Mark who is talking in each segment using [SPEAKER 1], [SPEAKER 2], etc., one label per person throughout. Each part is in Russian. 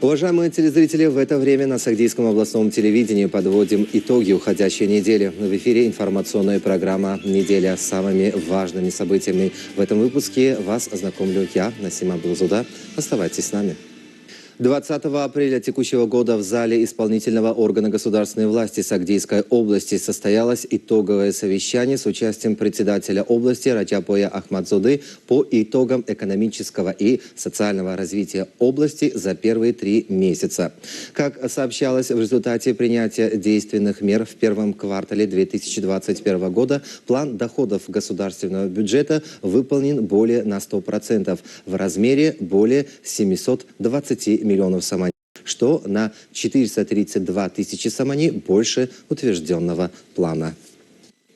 [SPEAKER 1] Уважаемые телезрители, в это время на Сагдийском областном телевидении подводим итоги уходящей недели. В эфире информационная программа «Неделя» с самыми важными событиями. В этом выпуске вас ознакомлю я, Насима Абдулзуда. Оставайтесь с нами. 20 апреля текущего года в зале исполнительного органа государственной власти Сагдийской области состоялось итоговое совещание с участием председателя области Раджабоя Ахмадзоды по итогам экономического и социального развития области за первые 3 месяца. Как сообщалось, в результате принятия действенных мер в первом квартале 2021 года план доходов государственного бюджета выполнен более на 100% в размере более 720 миллионов самани, что на 432 тысячи самани больше утвержденного плана.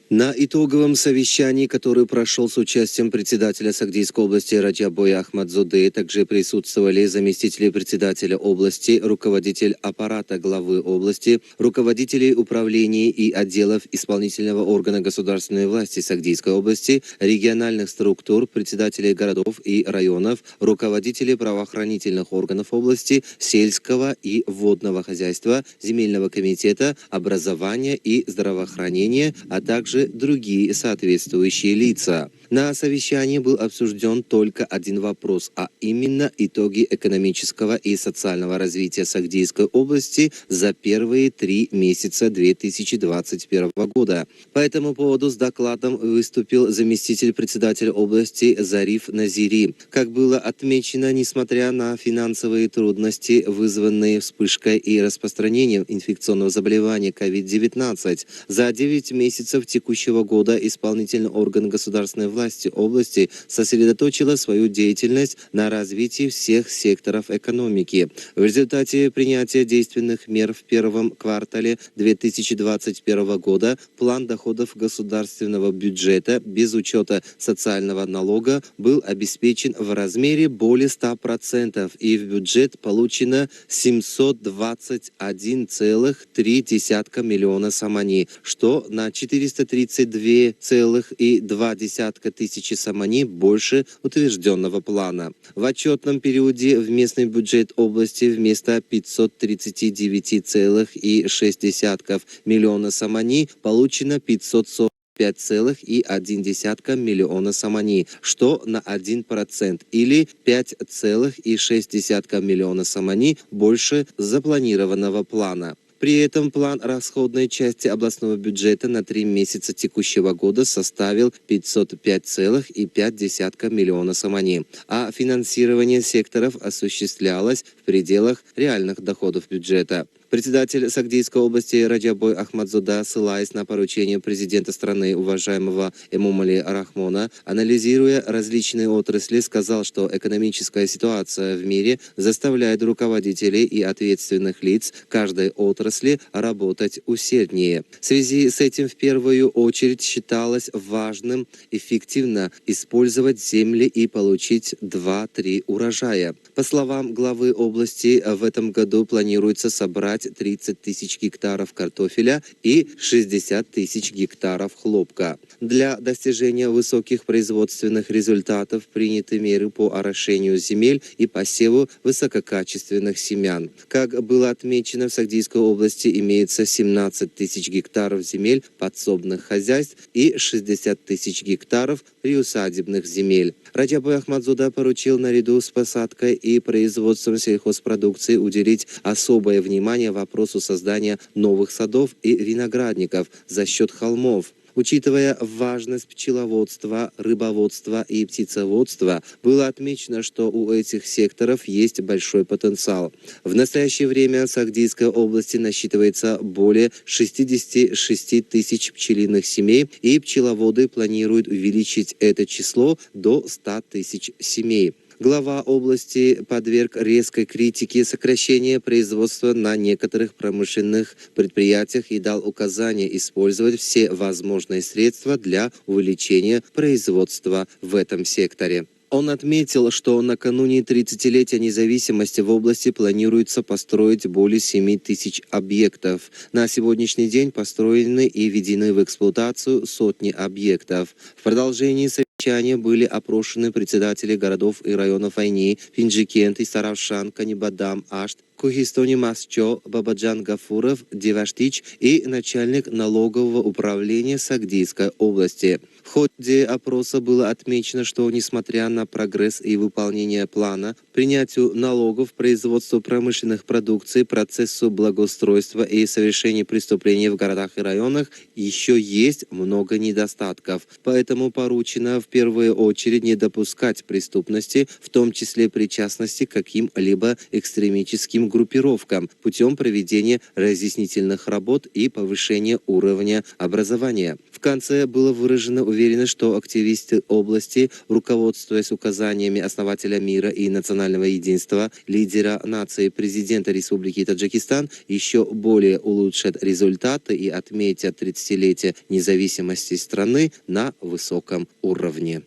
[SPEAKER 1] На итоговом совещании, которое прошел с участием председателя Сагдийской области Раджабоя Ахмадзоды, также присутствовали заместители председателя области, руководитель аппарата главы области, руководители управлений и отделов исполнительного органа государственной власти Сагдийской области, региональных структур, председателей городов и районов, руководители правоохранительных органов области, сельского и водного хозяйства, земельного комитета, образования и здравоохранения, а также другие соответствующие лица. На совещании был обсужден только один вопрос, а именно итоги экономического и социального развития Сагдийской области за первые 3 месяца 2021 года. По этому поводу с докладом выступил заместитель председателя области Зариф Назири. Как было отмечено, несмотря на финансовые трудности, вызванные вспышкой и распространением инфекционного заболевания COVID-19, за 9 месяцев текущего года исполнительный орган государственной власти области сосредоточила свою деятельность на развитии всех секторов экономики. В результате принятия действенных мер в первом квартале 2021 года план доходов государственного бюджета без учета социального налога был обеспечен в размере более 100%, и в бюджет получено 721,3 миллиона самани, что на 432,2 тысячи самани больше утвержденного плана. В отчетном периоде в местный бюджет области вместо 539,6 миллиона самани получено 545,1 миллиона самани, что на 1% или 5,6 миллиона самани больше запланированного плана. При этом план расходной части областного бюджета на 3 месяца текущего года составил 505,5 миллиона самани, а финансирование секторов осуществлялось в пределах реальных доходов бюджета. Председатель Сагдийской области Раджабой Ахмадзода, ссылаясь на поручение президента страны уважаемого Эмомали Рахмона, анализируя различные отрасли, сказал, что экономическая ситуация в мире заставляет руководителей и ответственных лиц каждой отрасли работать усерднее. В связи с этим в первую очередь считалось важным эффективно использовать земли и получить 2-3 урожая. По словам главы области, в этом году планируется собрать 30 тысяч гектаров картофеля и 60 тысяч гектаров хлопка. Для достижения высоких производственных результатов приняты меры по орошению земель и посеву высококачественных семян. Как было отмечено, в Сагдийской области имеется 17 тысяч гектаров земель подсобных хозяйств и 60 тысяч гектаров приусадебных земель. Раджабой Ахмадзода поручил наряду с посадкой и производством сельхозпродукции уделить особое внимание вопросу создания новых садов и виноградников за счет холмов. Учитывая важность пчеловодства, рыбоводства и птицеводства, было отмечено, что у этих секторов есть большой потенциал. В настоящее время в Сагдийской области насчитывается более 66 тысяч пчелиных семей, и пчеловоды планируют увеличить это число до 100 тысяч семей. Глава области подверг резкой критике сокращения производства на некоторых промышленных предприятиях и дал указание использовать все возможные средства для увеличения производства в этом секторе. Он отметил, что накануне 30-летия независимости в области планируется построить более 7 тысяч объектов. На сегодняшний день построены и введены в эксплуатацию сотни объектов. В продолжении совещания были опрошены председатели городов и районов Айни, Пинджикент, Исаравшан, Канибадам, Ашт Кугистони Масчо Бабаджан Гафуров Деваштич и начальник налогового управления Сагдийской области. В ходе опроса было отмечено, что несмотря на прогресс и выполнение плана, принятию налогов, производству промышленных продукций, процессу благоустройства и совершению преступлений в городах и районах еще есть много недостатков. Поэтому поручено в первую очередь не допускать преступности, в том числе причастности к каким-либо экстремистским группировкам, путем проведения разъяснительных работ и повышения уровня образования. В конце было выражено уверенность, что активисты области, руководствуясь указаниями основателя мира и национального единства, лидера нации, президента Республики Таджикистан, еще более улучшат результаты и отметят 30-летие независимости страны на высоком уровне.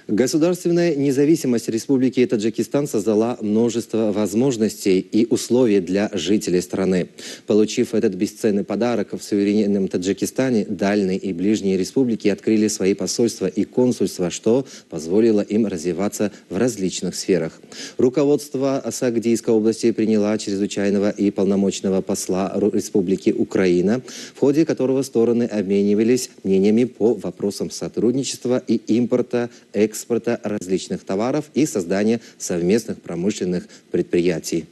[SPEAKER 1] Государственная независимость Республики Таджикистан создала множество возможностей и условий для жителей страны. Получив этот бесценный подарок в суверенном Таджикистане, дальние и ближние республики открыли свои посольства и консульства, что позволило им развиваться в различных сферах. Руководство Сагдийской области приняло чрезвычайного и полномочного посла Республики Украина, в ходе которого стороны обменивались мнениями по вопросам сотрудничества и импорта, экспорта различных товаров и создания совместных промышленных предприятий.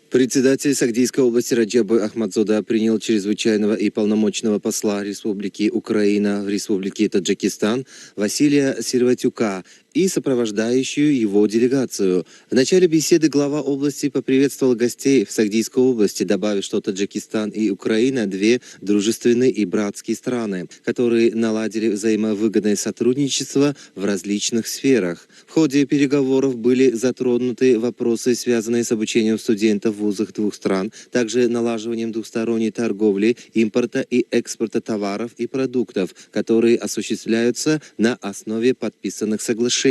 [SPEAKER 1] Председатель Сагдийской области Раджаб Ахмадзода принял чрезвычайного и полномочного посла Республики Украина в Республике Таджикистан Василия Сирватюка и сопровождающую его делегацию. В начале беседы глава области поприветствовал гостей в Сагдийской области, добавив, что Таджикистан и Украина – две дружественные и братские страны, которые наладили взаимовыгодное сотрудничество в различных сферах. В ходе переговоров были затронуты вопросы, связанные с обучением студентов в вузах двух стран, также налаживанием двухсторонней торговли, импорта и экспорта товаров и продуктов, которые осуществляются на основе подписанных соглашений.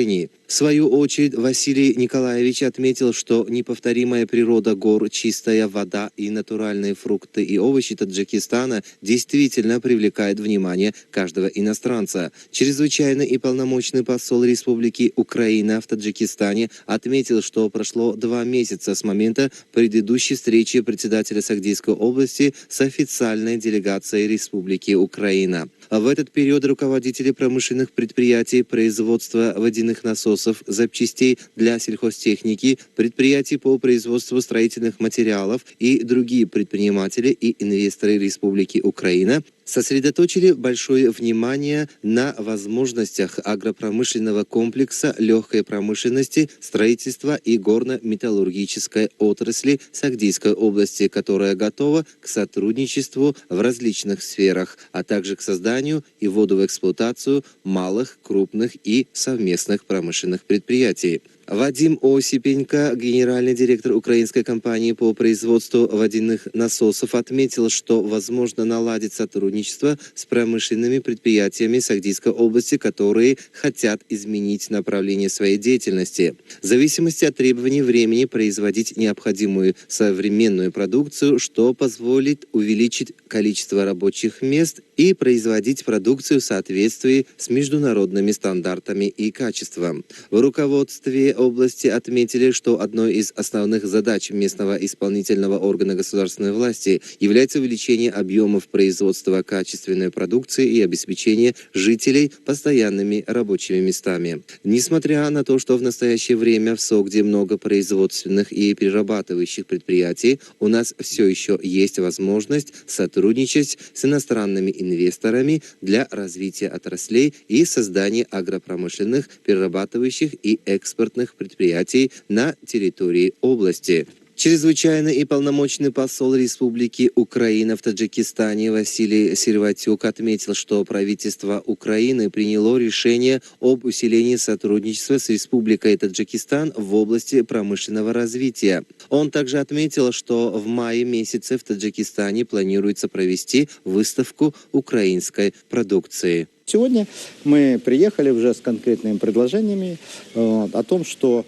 [SPEAKER 1] В свою очередь, Василий Николаевич отметил, что неповторимая природа гор, чистая вода и натуральные фрукты и овощи Таджикистана действительно привлекает внимание каждого иностранца. Чрезвычайный и полномочный посол Республики Украина в Таджикистане отметил, что прошло 2 месяца с момента предыдущей встречи председателя Сагдийской области с официальной делегацией Республики Украина. В этот период руководители промышленных предприятий, производства водяных насосов, запчастей для сельхозтехники, предприятий по производству строительных материалов и другие предприниматели и инвесторы Республики Украина сосредоточили большое внимание на возможностях агропромышленного комплекса, легкой промышленности, строительства и горно-металлургической отрасли Сагдийской области, которая готова к сотрудничеству в различных сферах, а также к созданию и вводу в эксплуатацию малых, крупных и совместных промышленных предприятий. Вадим Осипенко, генеральный директор украинской компании по производству водяных насосов, отметил, что возможно наладить сотрудничество с промышленными предприятиями Сагдийской области, которые хотят изменить направление своей деятельности. В зависимости от требований времени производить необходимую современную продукцию, что позволит увеличить количество рабочих мест и производить продукцию в соответствии с международными стандартами и качеством. В руководстве области отметили, что одной из основных задач местного исполнительного органа государственной власти является увеличение объемов производства качественной продукции и обеспечение жителей постоянными рабочими местами. Несмотря на то, что в настоящее время в Согде много производственных и перерабатывающих предприятий, у нас все еще есть возможность сотрудничать с иностранными инвесторами для развития отраслей и создания агропромышленных, перерабатывающих и экспортных предприятий на территории области. Чрезвычайный и полномочный посол Республики Украина в Таджикистане Василий Сирватюк отметил, что правительство Украины приняло решение об усилении сотрудничества с Республикой Таджикистан в области промышленного развития. Он также отметил, что в мае месяце в Таджикистане планируется провести выставку украинской продукции.
[SPEAKER 2] Сегодня мы приехали уже с конкретными предложениями о том, что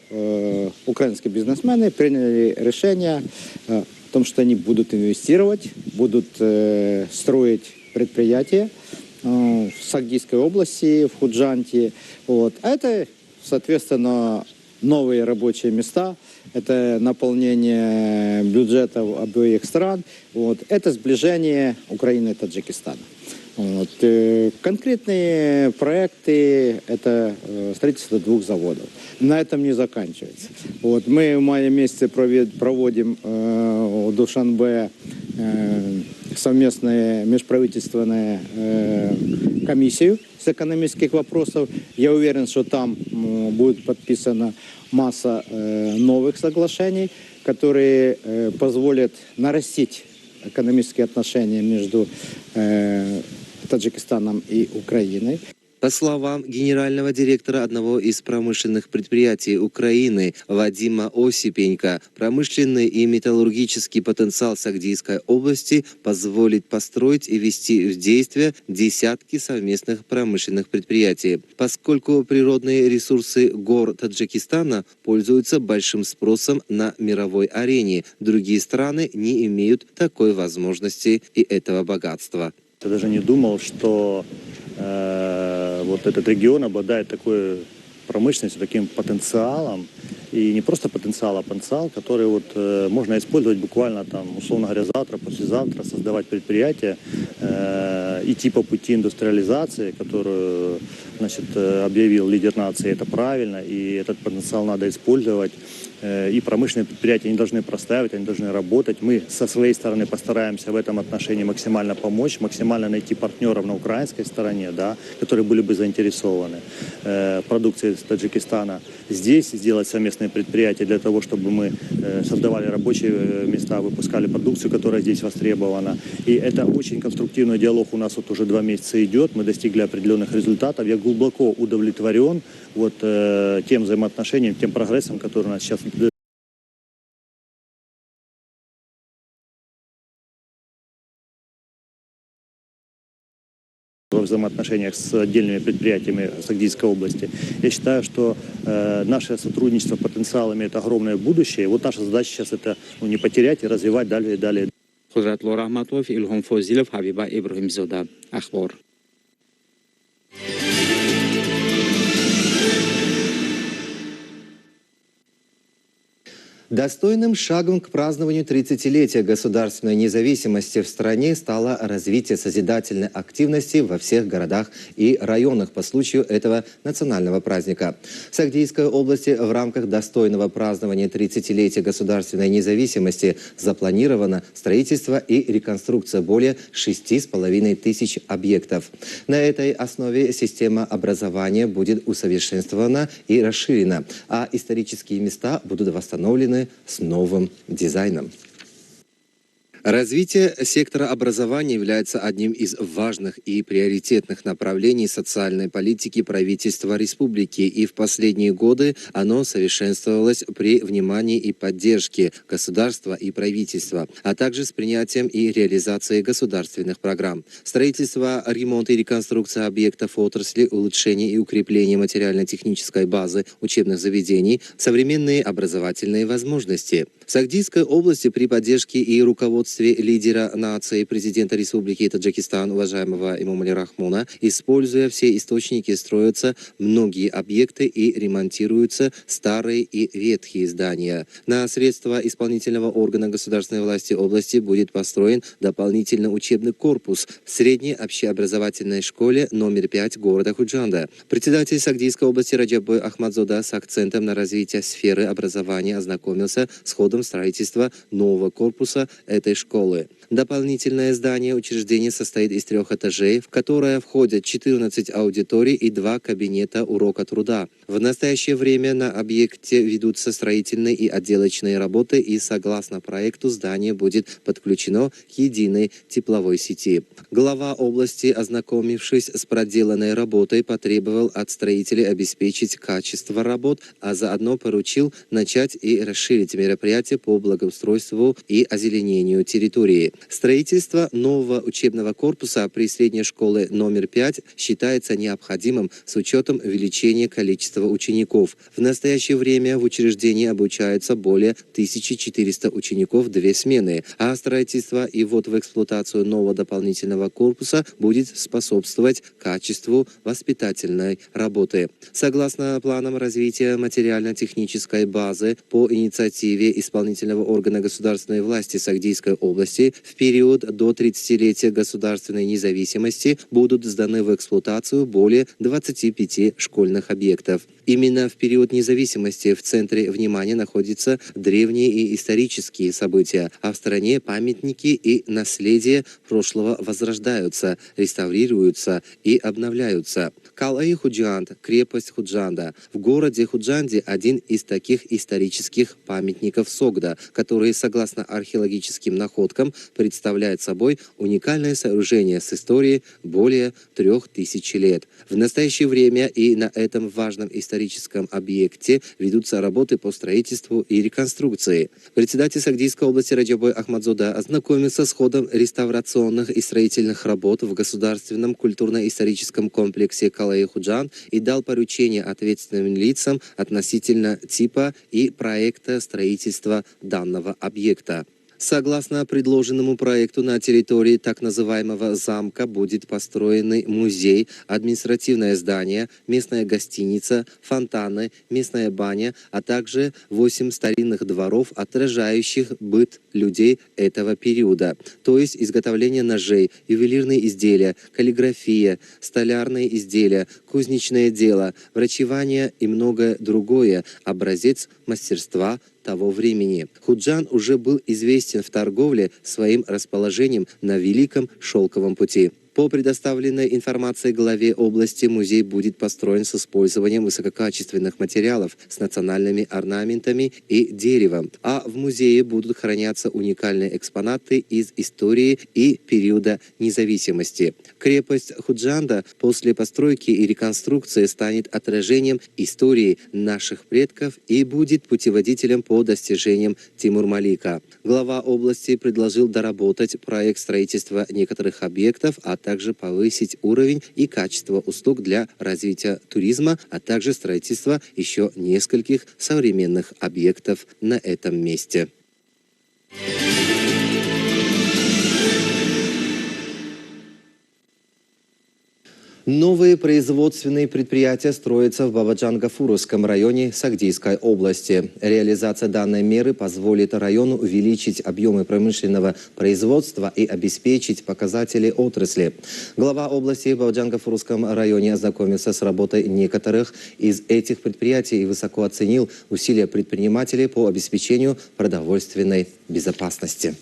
[SPEAKER 2] украинские бизнесмены приняли решение о том, что они будут инвестировать, будут строить предприятия в Сагдийской области, в Худжанте. Вот. А это, соответственно, новые рабочие места, это наполнение бюджетов обеих стран, вот. Это сближение Украины и Таджикистана. Вот. Конкретные проекты – это строительство 2 заводов. На этом не заканчивается. Вот. Мы в мае месяце проводим в Душанбе совместную межправительственную комиссию с экономических вопросов. Я уверен, что там будет подписана масса новых соглашений, которые позволят нарастить экономические отношения между Таджикистаном и Украиной.
[SPEAKER 1] По словам генерального директора одного из промышленных предприятий Украины Вадима Осипенко, промышленный и металлургический потенциал Сагдийской области позволит построить и ввести в действие десятки совместных промышленных предприятий. Поскольку природные ресурсы гор Таджикистана пользуются большим спросом на мировой арене, другие страны не имеют такой возможности и этого богатства.
[SPEAKER 3] Я даже не думал, что вот этот регион обладает такой промышленностью, таким потенциалом. И не просто потенциал, а потенциал, который вот, можно использовать буквально там, условно говоря, завтра, послезавтра, создавать предприятия, идти по пути индустриализации, которую, значит, объявил лидер нации. Это правильно, и этот потенциал надо использовать. И промышленные предприятия не должны простаивать, они должны работать. Мы со своей стороны постараемся в этом отношении максимально помочь, максимально найти партнеров на украинской стороне, да, которые были бы заинтересованы в продукции из Таджикистана. Здесь сделать совместные предприятия для того, чтобы мы создавали рабочие места, выпускали продукцию, которая здесь востребована. И это очень конструктивный диалог у нас вот уже 2 месяца идет. Мы достигли определенных результатов. Я глубоко удовлетворен вот тем взаимоотношением, тем прогрессом, который у нас сейчас во взаимоотношениях с отдельными предприятиями Сагдийской области. Я считаю, что наше сотрудничество потенциал имеет огромное будущее. И вот наша задача сейчас это не потерять и развивать далее и далее.
[SPEAKER 4] Кудрат Рахматов, Ильхам Фозилов, Хабиба Ибрахимзода. Ахбар.
[SPEAKER 1] Достойным шагом к празднованию 30-летия государственной независимости в стране стало развитие созидательной активности во всех городах и районах по случаю этого национального праздника. В Сагдийской области в рамках достойного празднования 30-летия государственной независимости запланировано строительство и реконструкция более 6,5 тысяч объектов. На этой основе система образования будет усовершенствована и расширена, а исторические места будут восстановлены с новым дизайном. Развитие сектора образования является одним из важных и приоритетных направлений социальной политики правительства республики, и в последние годы оно совершенствовалось при внимании и поддержке государства и правительства, а также с принятием и реализацией государственных программ. Строительство, ремонт и реконструкция объектов отрасли, улучшение и укрепление материально-технической базы учебных заведений, современные образовательные возможности. В Сагдийской области при поддержке и руководстве лидера нации, президента Республики Таджикистан, уважаемого Эмомали Рахмона, используя все источники, строятся многие объекты и ремонтируются старые и ветхие здания. На средства исполнительного органа государственной власти области будет построен дополнительный учебный корпус в средней общеобразовательной школе номер 5 города Худжанда. Председатель Сагдийской области Раджаббой Ахмадзода с акцентом на развитие сферы образования ознакомился с ходом строительства нового корпуса этой школы. Дополнительное здание учреждения состоит из 3 этажей, в которое входят 14 аудиторий и 2 кабинета урока труда. В настоящее время на объекте ведутся строительные и отделочные работы, и согласно проекту здание будет подключено к единой тепловой сети. Глава области, ознакомившись с проделанной работой, потребовал от строителей обеспечить качество работ, а заодно поручил начать и расширить мероприятия по благоустройству и озеленению территории. Строительство нового учебного корпуса при средней школе номер 5 считается необходимым с учетом увеличения количества учеников. В настоящее время в учреждении обучаются более 1400 учеников 2 смены, а строительство и ввод в эксплуатацию нового дополнительного корпуса будет способствовать качеству воспитательной работы. Согласно планам развития материально-технической базы по инициативе исполнительного органа государственной власти Сагдийской области, в период до 30-летия государственной независимости будут сданы в эксплуатацию более 25 школьных объектов. Именно в период независимости в центре внимания находятся древние и исторические события, а в стране памятники и наследие прошлого возрождаются, реставрируются и обновляются. Калай-Худжанд, крепость Худжанда. В городе Худжанде один из таких исторических памятников Согда, который, согласно археологическим находкам, представляет собой уникальное сооружение с историей более 3000 лет. В настоящее время и на этом важном историческом объекте ведутся работы по строительству и реконструкции. Председатель Сагдийской области Раджабой Ахмадзода ознакомился с ходом реставрационных и строительных работ в государственном культурно-историческом комплексе Калай-Худжанд и дал поручение ответственным лицам относительно типа и проекта строительства данного объекта. Согласно предложенному проекту, на территории так называемого замка будет построены музей, административное здание, местная гостиница, фонтаны, местная баня, а также 8 старинных дворов, отражающих быт людей этого периода, то есть изготовление ножей, ювелирные изделия, каллиграфия, столярные изделия, кузнечное дело, врачевание и многое другое, образец мастерства того времени. Худжанд уже был известен в торговле своим расположением на Великом Шелковом пути. По предоставленной информации главе области, музей будет построен с использованием высококачественных материалов с национальными орнаментами и деревом, а в музее будут храняться уникальные экспонаты из истории и периода независимости. Крепость Худжанда после постройки и реконструкции станет отражением истории наших предков и будет путеводителем по достижениям Тимур-Малика. Глава области предложил доработать проект строительства некоторых объектов, а также повысить уровень и качество услуг для развития туризма, а также строительства еще нескольких современных объектов на этом месте. Новые производственные предприятия строятся в Бабаджан-Гафуровском районе Сагдийской области. Реализация данной меры позволит району увеличить объемы промышленного производства и обеспечить показатели отрасли. Глава области в Бабаджан-Гафуровском районе ознакомился с работой некоторых из этих предприятий и высоко оценил усилия предпринимателей по обеспечению продовольственной безопасности.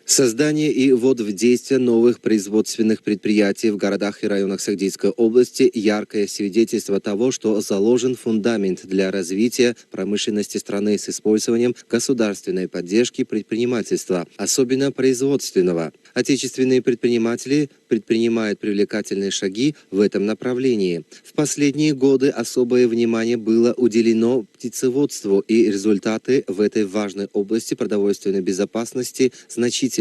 [SPEAKER 1] Создание и ввод в действие новых производственных предприятий в городах и районах Сагдийской области – яркое свидетельство того, что заложен фундамент для развития промышленности страны с использованием государственной поддержки предпринимательства, особенно производственного. Отечественные предприниматели предпринимают привлекательные шаги в этом направлении. В последние годы особое внимание было уделено птицеводству, и результаты в этой важной области продовольственной безопасности значительны.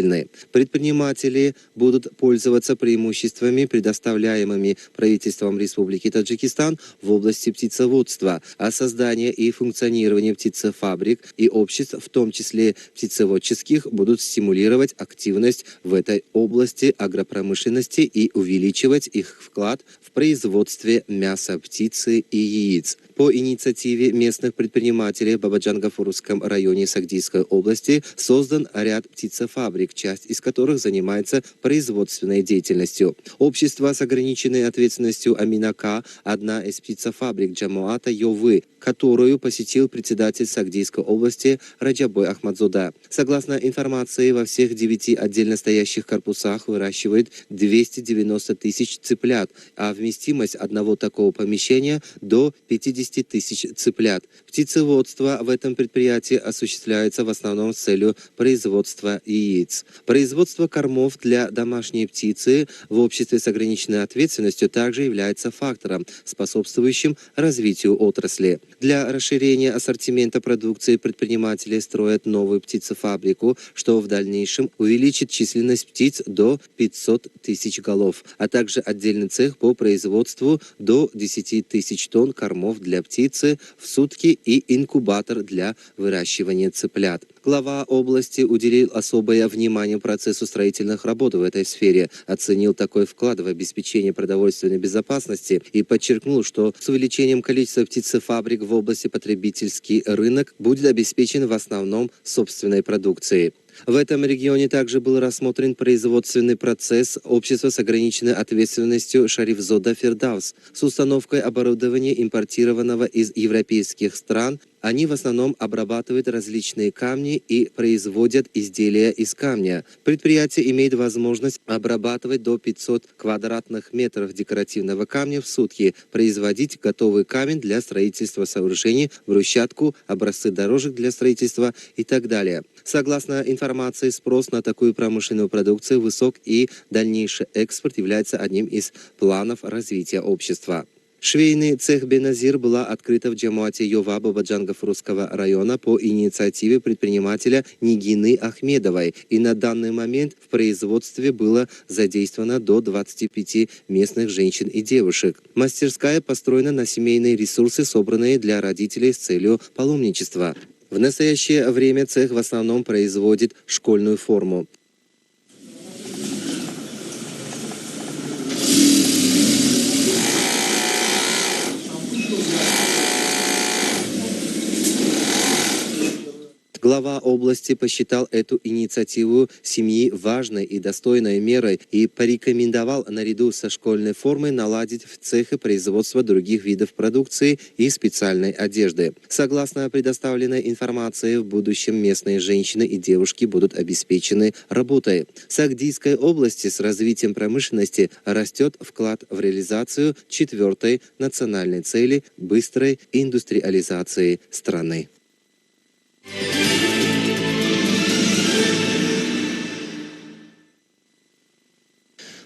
[SPEAKER 1] Предприниматели будут пользоваться преимуществами, предоставляемыми правительством Республики Таджикистан в области птицеводства, а создание и функционирование птицефабрик и обществ, в том числе птицеводческих, будут стимулировать активность в этой области агропромышленности и увеличивать их вклад в производстве мяса, птицы и яиц. По инициативе местных предпринимателей в Бабаджан-Гафуровском районе Сагдийской области создан ряд птицефабрик, часть из которых занимается производственной деятельностью. Общество с ограниченной ответственностью Аминака – одна из птицефабрик Джамоата Йовы, которую посетил председатель Сагдийской области Раджабой Ахмадзода. Согласно информации, во всех 9 отдельно стоящих корпусах выращивают 290 тысяч цыплят, а вместимость одного такого помещения до 50 50 тысяч цыплят. Птицеводство в этом предприятии осуществляется в основном с целью производства яиц. Производство кормов для домашней птицы в обществе с ограниченной ответственностью также является фактором, способствующим развитию отрасли. Для расширения ассортимента продукции предприниматели строят новую птицефабрику, что в дальнейшем увеличит численность птиц до 500 тысяч голов, а также отдельный цех по производству до 10 тысяч тонн кормов для птицы в сутки и инкубатор для выращивания цыплят. Глава области уделил особое внимание процессу строительных работ в этой сфере, оценил такой вклад в обеспечение продовольственной безопасности и подчеркнул, что с увеличением количества птицефабрик в области потребительский рынок будет обеспечен в основном собственной продукцией. В этом регионе также был рассмотрен производственный процесс общества с ограниченной ответственностью Шарифзода Фердаус с установкой оборудования, импортированного из европейских стран. Они в основном обрабатывают различные камни и производят изделия из камня. Предприятие имеет возможность обрабатывать до 500 квадратных метров декоративного камня в сутки, производить готовый камень для строительства сооружений, брусчатку, образцы дорожек для строительства и так далее. Согласно информации, спрос на такую промышленную продукцию высок, и дальнейший экспорт является одним из планов развития общества. Швейный цех «Беназир» была открыта в Джамуате Йова Бабаджан-Гафурского района по инициативе предпринимателя Нигины Ахмедовой, и на данный момент в производстве было задействовано до 25 местных женщин и девушек. Мастерская построена на семейные ресурсы, собранные для родителей с целью паломничества. В настоящее время цех в основном производит школьную форму. Глава области посчитал эту инициативу семьи важной и достойной мерой и порекомендовал наряду со школьной формой наладить в цехе производства других видов продукции и специальной одежды. Согласно предоставленной информации, в будущем местные женщины и девушки будут обеспечены работой. В Сагдийской области с развитием промышленности растет вклад в реализацию 4-й национальной цели быстрой индустриализации страны.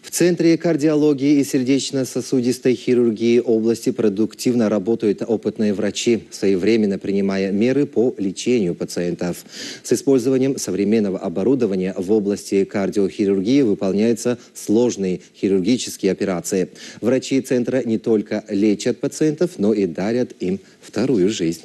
[SPEAKER 1] В Центре кардиологии и сердечно-сосудистой хирургии области продуктивно работают опытные врачи, своевременно принимая меры по лечению пациентов. С использованием современного оборудования в области кардиохирургии выполняются сложные хирургические операции. Врачи центра не только лечат пациентов, но и дарят им вторую жизнь.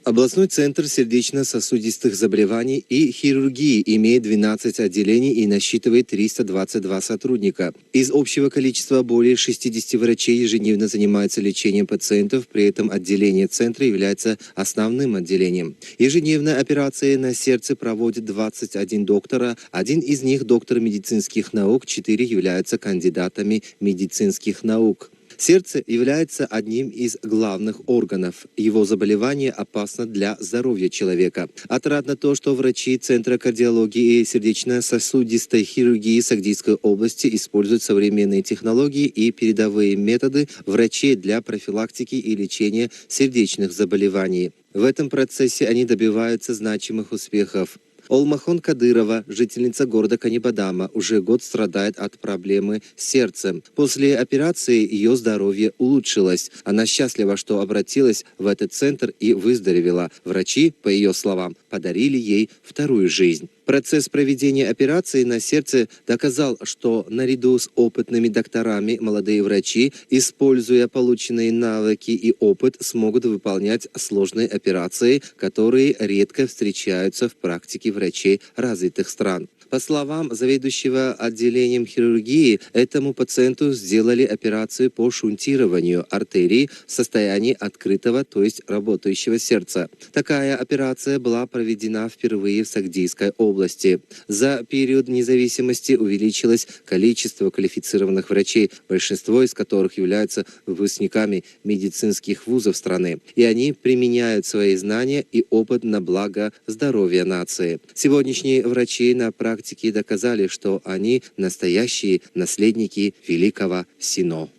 [SPEAKER 1] Областной центр сердечно-сосудистых заболеваний и хирургии имеет 12 отделений и насчитывает 322 сотрудника. Из общего количества более 60 врачей ежедневно занимаются лечением пациентов, при этом отделение центра является основным отделением. Ежедневно операции на сердце проводят 21 доктора, один из них доктор медицинских наук, 4 являются кандидатами медицинских наук. Сердце является одним из главных органов. Его заболевание опасно для здоровья человека. Отрадно то, что врачи Центра кардиологии и сердечно-сосудистой хирургии Сагдийской области используют современные технологии и передовые методы врачей для профилактики и лечения сердечных заболеваний. В этом процессе они добиваются значимых успехов. Олмахон Кадырова, жительница города Канибадама, уже год страдает от проблемы с сердцем. После операции ее здоровье улучшилось. Она счастлива, что обратилась в этот центр и выздоровела. Врачи, по ее словам, подарили ей вторую жизнь. Процесс проведения операции на сердце доказал, что наряду с опытными докторами молодые врачи, используя полученные навыки и опыт, смогут выполнять сложные операции, которые редко встречаются в практике врачей развитых стран. По словам заведующего отделением хирургии, этому пациенту сделали операцию по шунтированию артерий в состоянии открытого, то есть работающего сердца. Такая операция была проведена впервые в Сагдийской области. За период независимости увеличилось количество квалифицированных врачей, большинство из которых являются выпускниками медицинских вузов страны. И они применяют свои знания и опыт на благо здоровья нации. Сегодняшние врачи на практике доказали, что они настоящие наследники великого Сино.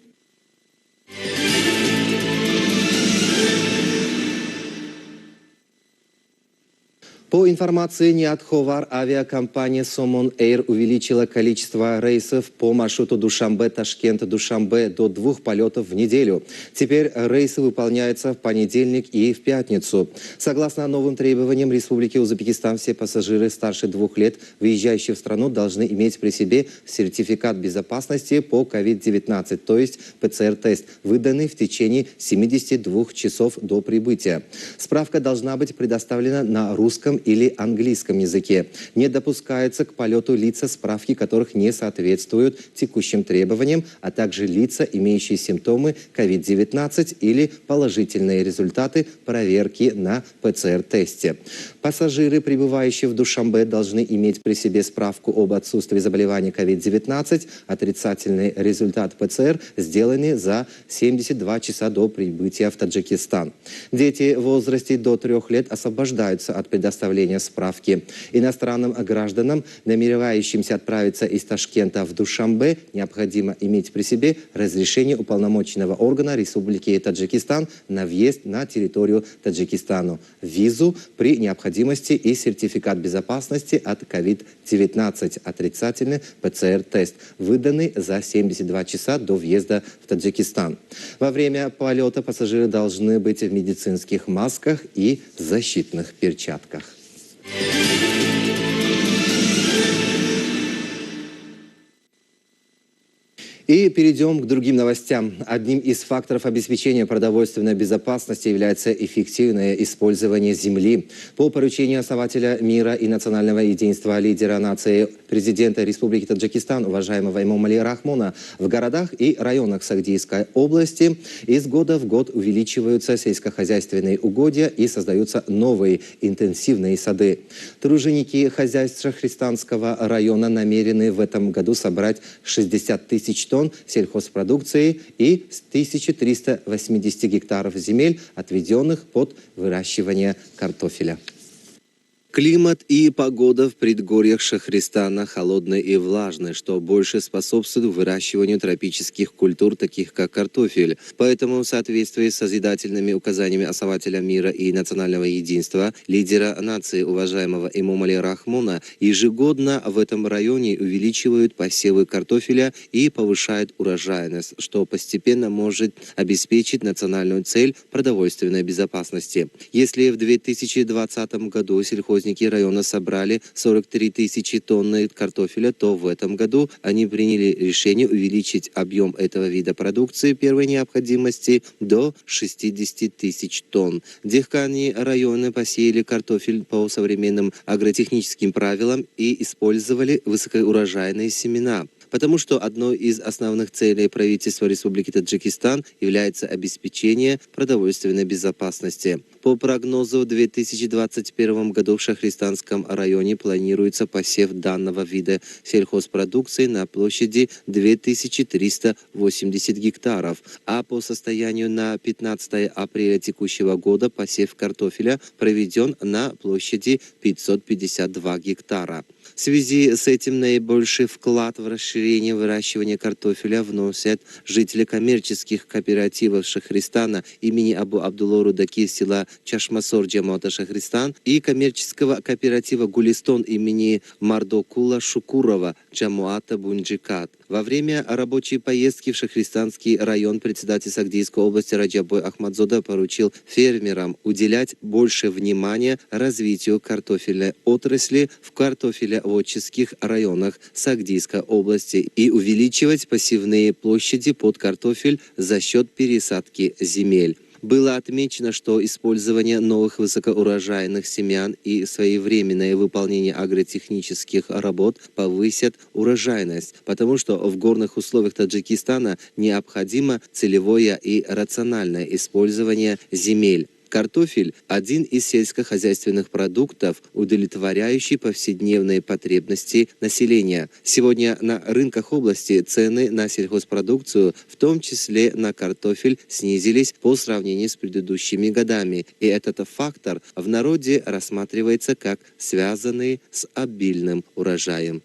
[SPEAKER 1] По информации НИАТ Ховар, авиакомпания Somon Air увеличила количество рейсов по маршруту Душанбе-Ташкент-Душанбе до 2 полетов в неделю. Теперь рейсы выполняются в понедельник и в пятницу. Согласно новым требованиям Республики Узбекистан, все пассажиры старше 2 лет, выезжающие в страну, должны иметь при себе сертификат безопасности по COVID-19, то есть ПЦР-тест, выданный в течение 72 часов до прибытия. Справка должна быть предоставлена на русском или английском языке. Не допускается к полету лица, справки которых не соответствуют текущим требованиям, а также лица, имеющие симптомы COVID-19 или положительные результаты проверки на ПЦР-тесте. Пассажиры, прибывающие в Душанбе, должны иметь при себе справку об отсутствии заболевания COVID-19, отрицательный результат ПЦР, сделанный за 72 часа до прибытия в Таджикистан. Дети в возрасте до 3 лет освобождаются от предоставления справки. Иностранным гражданам, намеревающимся отправиться из Ташкента в Душанбе, необходимо иметь при себе разрешение уполномоченного органа Республики Таджикистан на въезд на территорию Таджикистана, визу при необходимости и сертификат безопасности от COVID-19, отрицательный ПЦР-тест, выданный за 72 часа до въезда в Таджикистан. Во время полета пассажиры должны быть в медицинских масках и защитных перчатках. И перейдем к другим новостям. Одним из факторов обеспечения продовольственной безопасности является эффективное использование земли. По поручению основателя мира и национального единства, лидера нации, президента Республики Таджикистан, уважаемого Эмомали Рахмона, в городах и районах Сагдийской области из года в год увеличиваются сельскохозяйственные угодья и создаются новые интенсивные сады. Труженики хозяйств Шахристанского района намерены в этом году собрать 60 тысяч тонн сельхозпродукции и 1380 гектаров земель, отведенных под выращивание картофеля. Климат и погода в предгорьях Шахристана холодные и влажные, что больше способствует выращиванию тропических культур, таких как картофель. Поэтому в соответствии с созидательными указаниями основателя мира и национального единства, лидера нации, уважаемого Эмомали Рахмона, ежегодно в этом районе увеличивают посевы картофеля и повышают урожайность, что постепенно может обеспечить национальную цель продовольственной безопасности. Если в 2020 году сельхозники района собрали 43 тысячи тонн картофеля, то в этом году они приняли решение увеличить объем этого вида продукции первой необходимости до 60 тысяч тонн. Дехкани района посеяли картофель по современным агротехническим правилам и использовали высокоурожайные семена. Потому что одной из основных целей правительства Республики Таджикистан является обеспечение продовольственной безопасности. По прогнозу, в 2021 году в Шахристанском районе планируется посев данного вида сельхозпродукции на площади 2380 гектаров, а по состоянию на 15 апреля текущего года посев картофеля проведен на площади 552 гектара. В связи с этим наибольший вклад в расширение выращивания картофеля вносят жители коммерческих кооперативов Шахристана имени Абу Абдулла Рудаки села Чашмасор Джамата Шахристан и коммерческого кооператива Гулистон имени Мардокула Шукурова Джамуата Бунджикат. Во время рабочей поездки в Шахристанский район председатель Сагдийской области Раджабой Ахмадзода поручил фермерам уделять больше внимания развитию картофельной отрасли в картофелеводческих районах Сагдийской области и увеличивать посевные площади под картофель за счет пересадки земель. Было отмечено, что использование новых высокоурожайных семян и своевременное выполнение агротехнических работ повысят урожайность, потому что в горных условиях Таджикистана необходимо целевое и рациональное использование земель. Картофель – один из сельскохозяйственных продуктов, удовлетворяющий повседневные потребности населения. Сегодня на рынках области цены на сельхозпродукцию, в том числе на картофель, снизились по сравнению с предыдущими годами. И этот фактор в народе рассматривается как связанный с обильным урожаем.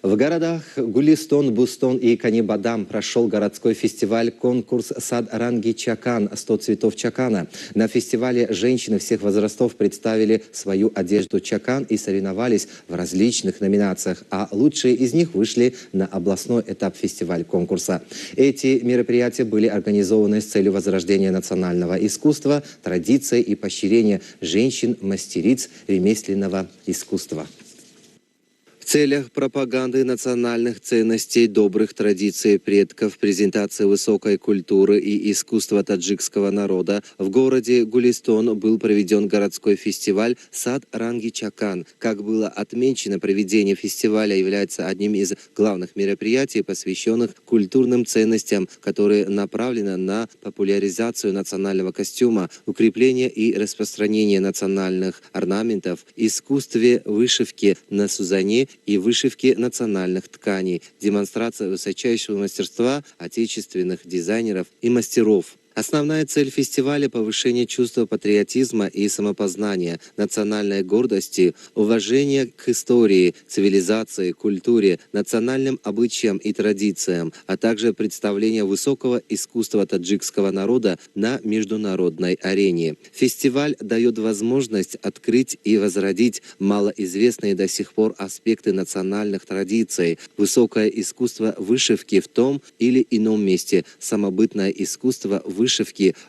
[SPEAKER 1] В городах Гулистон, Бустон и Канибадам прошел городской фестиваль-конкурс «Сад Ранги Чакан. 100 цветов Чакана». На фестивале женщины всех возрастов представили свою одежду Чакан и соревновались в различных номинациях, а лучшие из них вышли на областной этап фестиваль-конкурса. Эти мероприятия были организованы с целью возрождения национального искусства, традиций и поощрения женщин-мастериц ремесленного искусства. В целях пропаганды национальных ценностей, добрых традиций предков, презентации высокой культуры и искусства таджикского народа в городе Гулистон был проведен городской фестиваль «Сад Ранги Чакан». Как было отмечено, проведение фестиваля является одним из главных мероприятий, посвященных культурным ценностям, которые направлены на популяризацию национального костюма, укрепление и распространение национальных орнаментов, искусстве вышивки на сузане и вышивки национальных тканей, демонстрация высочайшего мастерства отечественных дизайнеров и мастеров. Основная цель фестиваля – повышение чувства патриотизма и самопознания, национальной гордости, уважения к истории, цивилизации, культуре, национальным обычаям и традициям, а также представление высокого искусства таджикского народа на международной арене. Фестиваль дает возможность открыть и возродить малоизвестные до сих пор аспекты национальных традиций, высокое искусство вышивки в том или ином месте, самобытное искусство вышивки,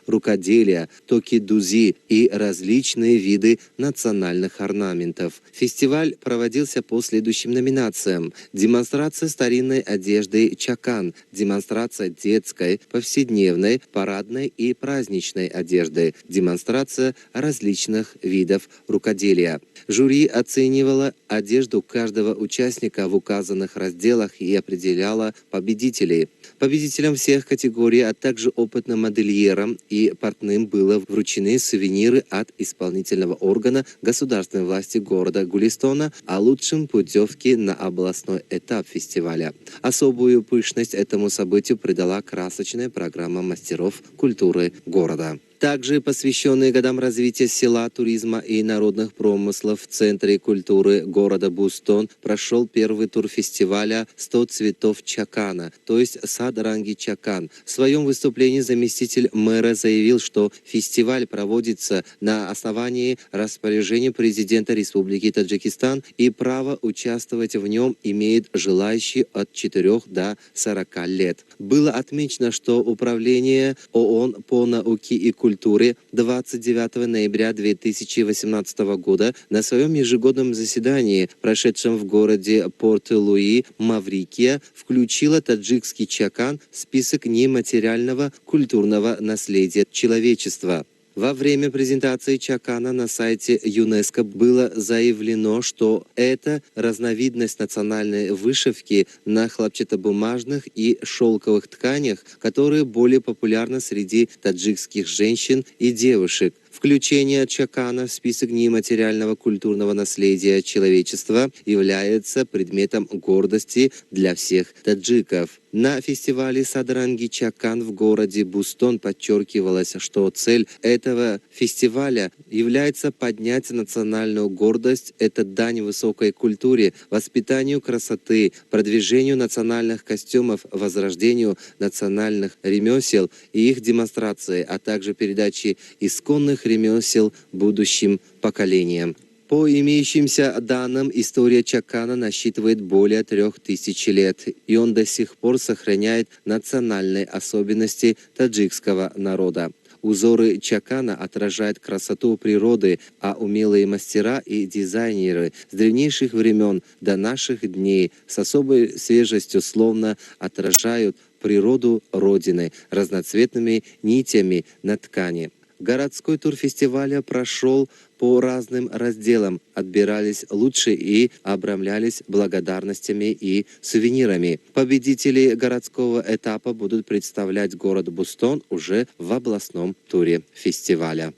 [SPEAKER 1] рукоделия, токи-дузи и различные виды национальных орнаментов. Фестиваль проводился по следующим номинациям: демонстрация старинной одежды Чакан, демонстрация детской, повседневной, парадной и праздничной одежды, демонстрация различных видов рукоделия. Жюри оценивало одежду каждого участника в указанных разделах и определяло победителей. Победителям всех категорий, а также опытным модельерам и портным было вручены сувениры от исполнительного органа государственной власти города Гулистона, а лучшим путевки на областной этап фестиваля. Особую пышность этому событию придала красочная программа мастеров культуры города. Также посвященный годам развития села, туризма и народных промыслов в Центре культуры города Бустон прошел первый тур фестиваля «100 цветов Чакана», то есть «Сад Ранги Чакан». В своем выступлении заместитель мэра заявил, что фестиваль проводится на основании распоряжения президента Республики Таджикистан и право участвовать в нем имеет желающие от 4 до 40 лет. Было отмечено, что Управление ООН по науке и культуре 29 ноября 2018 года на своем ежегодном заседании, прошедшем в городе Порт-Луи, Маврикия, включила таджикский чакан в список нематериального культурного наследия человечества. Во время презентации чакана на сайте ЮНЕСКО было заявлено, что это разновидность национальной вышивки на хлопчатобумажных и шелковых тканях, которые более популярны среди таджикских женщин и девушек. Включение чакана в список нематериального культурного наследия человечества является предметом гордости для всех таджиков. На фестивале «Сад Ранги Чакан» в городе Бустон подчеркивалось, что цель этого фестиваля является поднять национальную гордость, это дань высокой культуре, воспитанию красоты, продвижению национальных костюмов, возрождению национальных ремесел и их демонстрации, а также передаче исконных ремесел будущим поколениям. По имеющимся данным, история чакана насчитывает более 3000 лет, и он до сих пор сохраняет национальные особенности таджикского народа. Узоры чакана отражают красоту природы, а умелые мастера и дизайнеры с древнейших времен до наших дней с особой свежестью словно отражают природу Родины разноцветными нитями на ткани. Городской тур фестиваля прошел по разным разделам, отбирались лучшие и обрамлялись благодарностями и сувенирами. Победители городского этапа будут представлять город Бустон уже в областном туре фестиваля.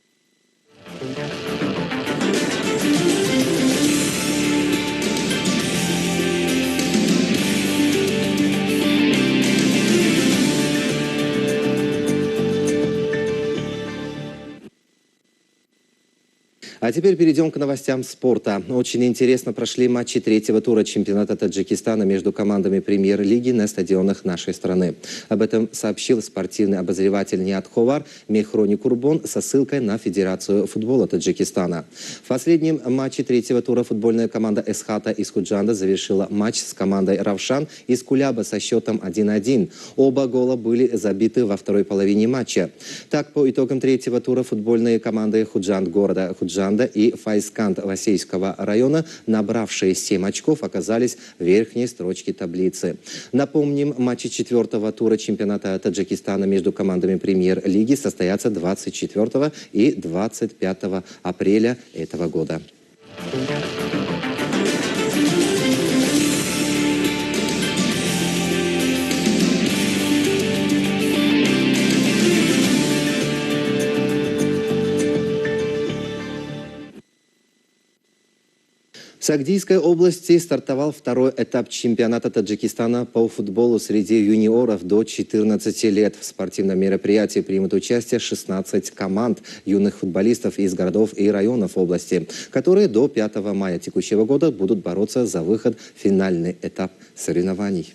[SPEAKER 1] А теперь перейдем к новостям спорта. Очень интересно прошли матчи третьего тура чемпионата Таджикистана между командами премьер-лиги на стадионах нашей страны. Об этом сообщил спортивный обозреватель Ниат Ховар Мехрони Курбон со ссылкой на Федерацию футбола Таджикистана. В последнем матче третьего тура футбольная команда Эсхата из Худжанда завершила матч с командой Равшан из Куляба со счетом 1-1. Оба гола были забиты во второй половине матча. Так, по итогам третьего тура футбольные команды Худжанд города Худжанда и Файскант Васейского района, набравшие 7 очков, оказались в верхней строчке таблицы. Напомним, матчи четвертого тура чемпионата Таджикистана между командами премьер-лиги состоятся 24 и 25 апреля этого года. В Сагдийской области стартовал второй этап чемпионата Таджикистана по футболу среди юниоров до 14 лет. В спортивном мероприятии примут участие 16 команд юных футболистов из городов и районов области, которые до 5 мая текущего года будут бороться за выход в финальный этап соревнований.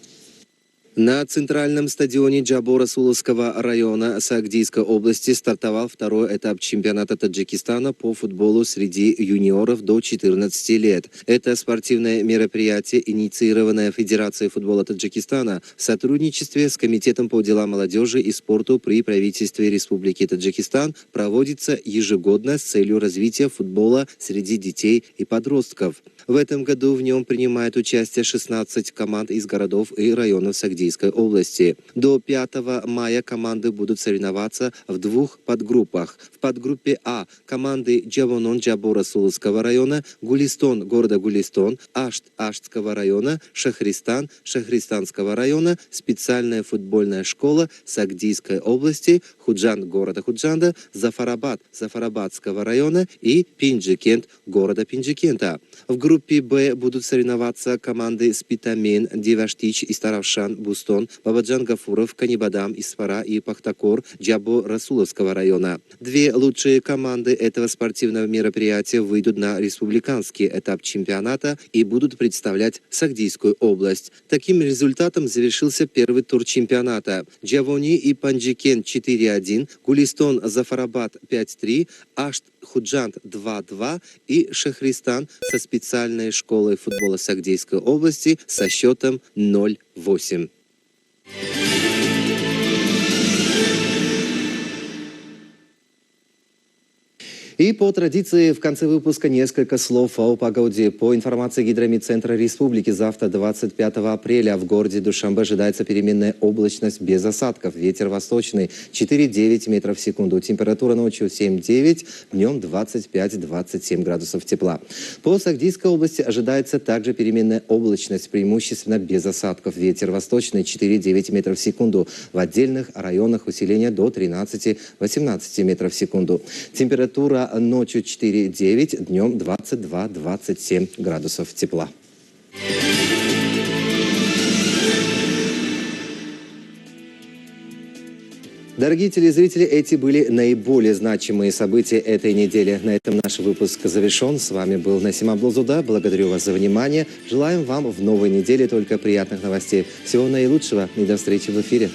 [SPEAKER 1] На центральном стадионе Джабо-Расуловского района Сагдийской области стартовал второй этап чемпионата Таджикистана по футболу среди юниоров до 14 лет. Это спортивное мероприятие, инициированное Федерацией футбола Таджикистана в сотрудничестве с Комитетом по делам молодежи и спорту при правительстве Республики Таджикистан, проводится ежегодно с целью развития футбола среди детей и подростков. В этом году в нем принимает участие 16 команд из городов и районов Сагдийской области. До 5 мая команды будут соревноваться в 2 подгруппах. В подгруппе А команды Джавонон Джабо-Расуловского района, Гулистон города Гулистон, Ашт Аштского района, Шахристан Шахристанского района, специальная футбольная школа Сагдийской области, Худжанд города Худжанда, Зафарабад Зафарабадского района и Пинджикент города Пинджикента. В группе Б будут соревноваться команды Спитамен, Деваштич и Старавшан, Бустон, Бабаджан Гафуров, Канибадам, Исфара и Пахтакор Джабо-Расуловского района. 2 лучшие команды этого спортивного мероприятия выйдут на республиканский этап чемпионата и будут представлять Сагдийскую область. Таким результатом завершился первый тур чемпионата. Джавони и Панджикен 4-1, Гулистон Зафарабад 5-3, Ашт Худжанд 2-2 и Шахристан со специальной школой футбола Сагдийской области со счетом 0-8. И по традиции в конце выпуска несколько слов о погоде. По информации Гидромедцентра Республики, завтра 25 апреля в городе Душанбе ожидается переменная облачность без осадков. Ветер восточный 4,9 метров в секунду. Температура ночью 7,9, днем 25-27 градусов тепла. По Сагдийской области ожидается также переменная облачность, преимущественно без осадков. Ветер восточный 4,9 метров в секунду. В отдельных районах усиление до 13-18 метров в секунду. Температура ночью 4,9, днем 22-27 градусов тепла. Дорогие телезрители, эти были наиболее значимые события этой недели. На этом наш выпуск завершен. С вами был Насим Аблузуда. Благодарю вас за внимание. Желаем вам в новой неделе только приятных новостей. Всего наилучшего и до встречи в эфире.